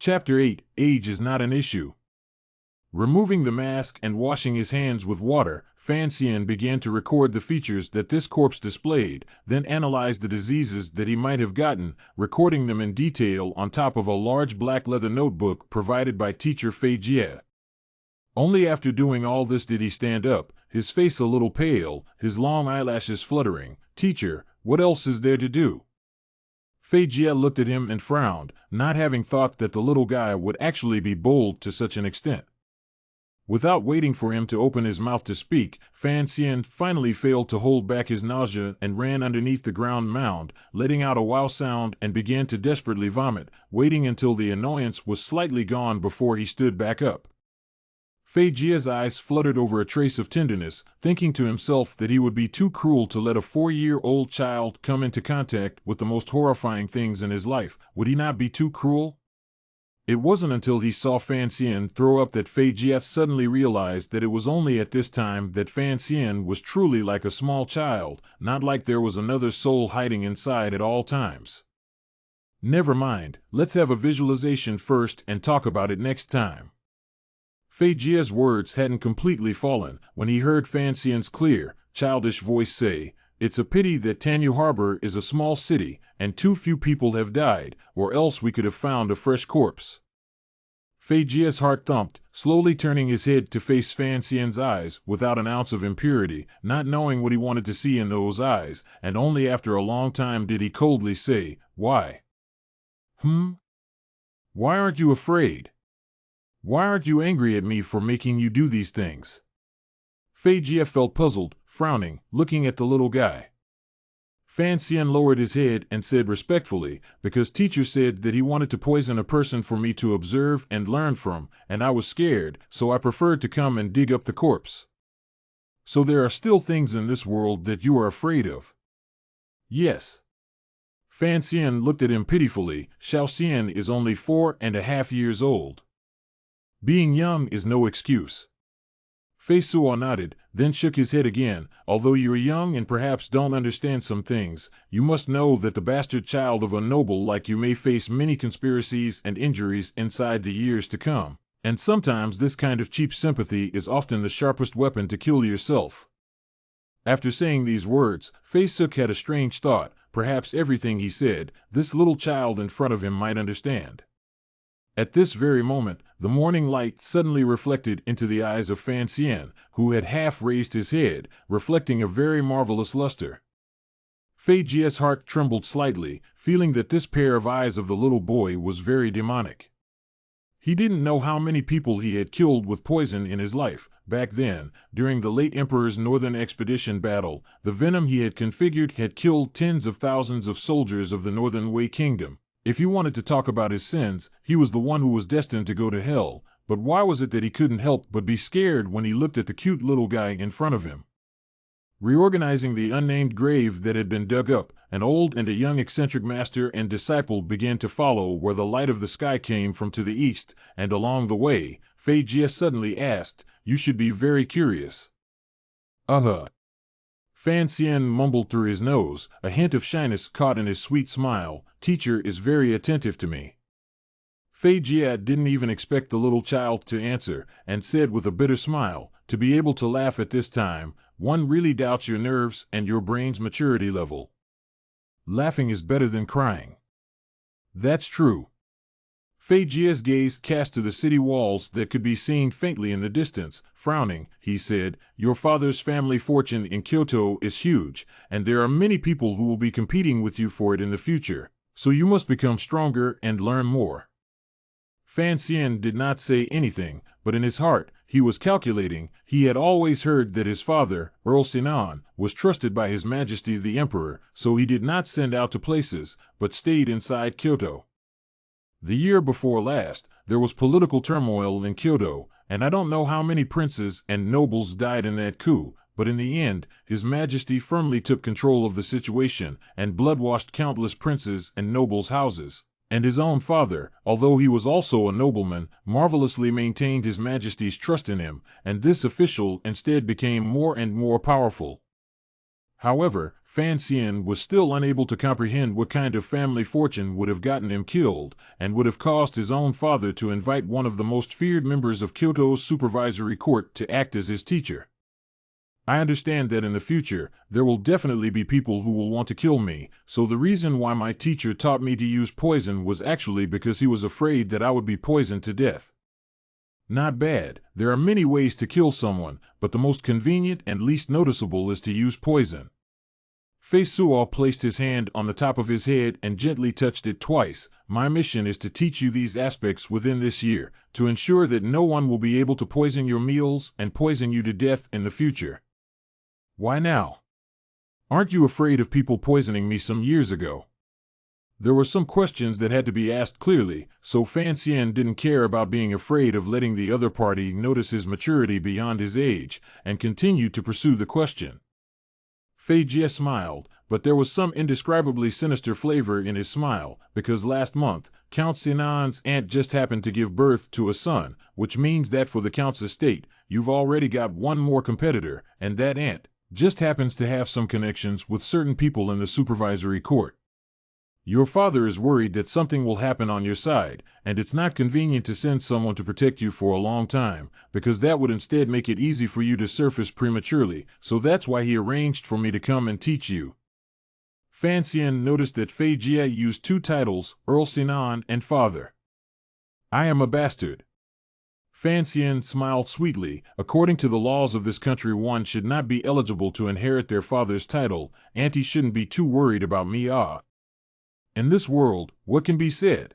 Chapter 8. Age is not an issue. Removing the mask and washing his hands with water, Fan Xian began to record the features that this corpse displayed, then analyzed the diseases that he might have gotten, recording them in detail on top of a large black leather notebook provided by teacher Fei Jie. Only after doing all this did he stand up, his face a little pale, his long eyelashes fluttering. "Teacher, what else is there to do?" Fei Jie looked at him and frowned, not having thought that the little guy would actually be bold to such an extent. Without waiting for him to open his mouth to speak, Fan Xian finally failed to hold back his nausea and ran underneath the ground mound, letting out a wow sound, and began to desperately vomit, waiting until the annoyance was slightly gone before he stood back up. Fei Jie's eyes fluttered over a trace of tenderness, thinking to himself that he would be too cruel to let a 4-year-old child come into contact with the most horrifying things in his life. Would he not be too cruel? It wasn't until he saw Fan Xian throw up that Fei Jie suddenly realized that it was only at this time that Fan Xian was truly like a small child, not like there was another soul hiding inside at all times. Never mind, let's have a visualization first and talk about it next time. Fei Jie's words hadn't completely fallen when he heard Fan Xian's clear, childish voice say, "It's a pity that Tanyu Harbor is a small city, and too few people have died, or else we could have found a fresh corpse." Fei Jie's heart thumped, slowly turning his head to face Fan Xian's eyes without an ounce of impurity, not knowing what he wanted to see in those eyes, and only after a long time did he coldly say, "Why? Why aren't you afraid? Why aren't you angry at me for making you do these things?" Fei Jie felt puzzled, frowning, looking at the little guy. Fan Xian lowered his head and said respectfully, "Because teacher said that he wanted to poison a person for me to observe and learn from, and I was scared, so I preferred to come and dig up the corpse." "So there are still things in this world that you are afraid of?" "Yes." Fan Xian looked at him pitifully. Xiao Xian is only 4.5 years old. Being young is no excuse. Fei Suo nodded, then shook his head again. "Although you are young and perhaps don't understand some things, you must know that the bastard child of a noble like you may face many conspiracies and injuries inside the years to come, and sometimes this kind of cheap sympathy is often the sharpest weapon to kill yourself." After saying these words, Fei Suk had a strange thought. Perhaps everything he said, this little child in front of him might understand. At this very moment, the morning light suddenly reflected into the eyes of Fan Xian, who had half raised his head, reflecting a very marvelous luster. Fei Jie's heart trembled slightly, feeling that this pair of eyes of the little boy was very demonic. He didn't know how many people he had killed with poison in his life. Back then, during the late Emperor's Northern Expedition battle, the venom he had configured had killed tens of thousands of soldiers of the Northern Wei Kingdom. If you wanted to talk about his sins, he was the one who was destined to go to hell, but why was it that he couldn't help but be scared when he looked at the cute little guy in front of him? Reorganizing the unnamed grave that had been dug up, an old and a young eccentric master and disciple began to follow where the light of the sky came from to the east, and along the way, Fei Jie suddenly asked, "You should be very curious." Fan Xian mumbled through his nose, a hint of shyness caught in his sweet smile. "Teacher is very attentive to me." Fei Jie didn't even expect the little child to answer, and said with a bitter smile, "To be able to laugh at this time, one really doubts your nerves and your brain's maturity level. Laughing is better than crying." "That's true." Fei Jie's gaze cast to the city walls that could be seen faintly in the distance. Frowning, he said, "Your father's family fortune in Kyoto is huge, and there are many people who will be competing with you for it in the future, so you must become stronger and learn more." Fan Xian did not say anything, but in his heart, he was calculating. He had always heard that his father, Earl Sinan, was trusted by His Majesty the Emperor, so he did not send out to places, but stayed inside Kyoto. The year before last, there was political turmoil in Kyoto, and I don't know how many princes and nobles died in that coup, but in the end, His Majesty firmly took control of the situation and blood-washed countless princes and nobles' houses. And his own father, although he was also a nobleman, marvelously maintained His Majesty's trust in him, and this official instead became more and more powerful. However, Fan Xian was still unable to comprehend what kind of family fortune would have gotten him killed, and would have caused his own father to invite one of the most feared members of Kyoto's supervisory court to act as his teacher. I understand that in the future, there will definitely be people who will want to kill me, so the reason why my teacher taught me to use poison was actually because he was afraid that I would be poisoned to death. Not bad. There are many ways to kill someone, but the most convenient and least noticeable is to use poison. Fei Suo placed his hand on the top of his head and gently touched it twice. My mission is to teach you these aspects within this year, to ensure that no one will be able to poison your meals and poison you to death in the future. Why now? Aren't you afraid of people poisoning me some years ago? There were some questions that had to be asked clearly, so Fan Xian didn't care about being afraid of letting the other party notice his maturity beyond his age, and continued to pursue the question. Fei Jie smiled, but there was some indescribably sinister flavor in his smile, because last month, Count Sinan's aunt just happened to give birth to a son, which means that for the Count's estate, you've already got one more competitor, and that aunt just happens to have some connections with certain people in the supervisory court. Your father is worried that something will happen on your side, and it's not convenient to send someone to protect you for a long time, because that would instead make it easy for you to surface prematurely, so that's why he arranged for me to come and teach you. Fan Xian noticed that Fei Jie used two titles, Earl Sinan and Father. I am a bastard. Fan Xian smiled sweetly. According to the laws of this country, one should not be eligible to inherit their father's title. Auntie shouldn't be too worried about me. In this world, what can be said?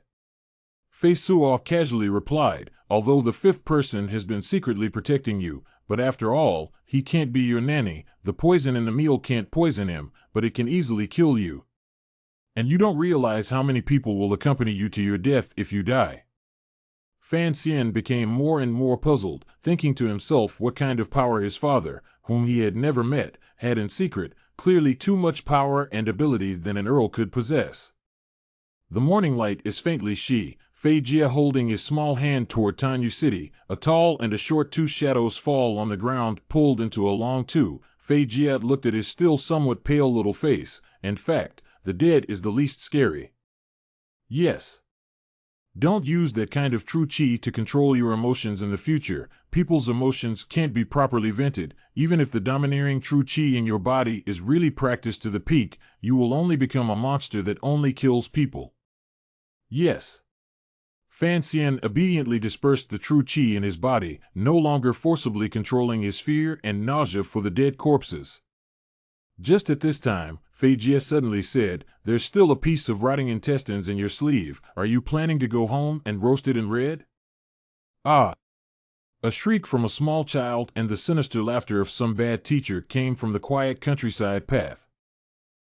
Fei Suo casually replied, although the fifth person has been secretly protecting you, but after all, he can't be your nanny. The poison in the meal can't poison him, but it can easily kill you. And you don't realize how many people will accompany you to your death if you die. Fan Xian became more and more puzzled, thinking to himself what kind of power his father, whom he had never met, had in secret, clearly too much power and ability than an earl could possess. The morning light is faintly she, Fei Jie holding his small hand toward Tanyu City. A tall and a short two shadows fall on the ground, pulled into a long two. Fei Jie looked at his still somewhat pale little face. In fact, the dead is the least scary. Yes. Don't use that kind of true qi to control your emotions in the future. People's emotions can't be properly vented. Even if the domineering true qi in your body is really practiced to the peak, you will only become a monster that only kills people. Yes. Fan Xian obediently dispersed the true qi in his body, no longer forcibly controlling his fear and nausea for the dead corpses. Just at this time, Fei Jie suddenly said, "There's still a piece of rotting intestines in your sleeve. Are you planning to go home and roast it in red?" Ah! A shriek from a small child and the sinister laughter of some bad teacher came from the quiet countryside path.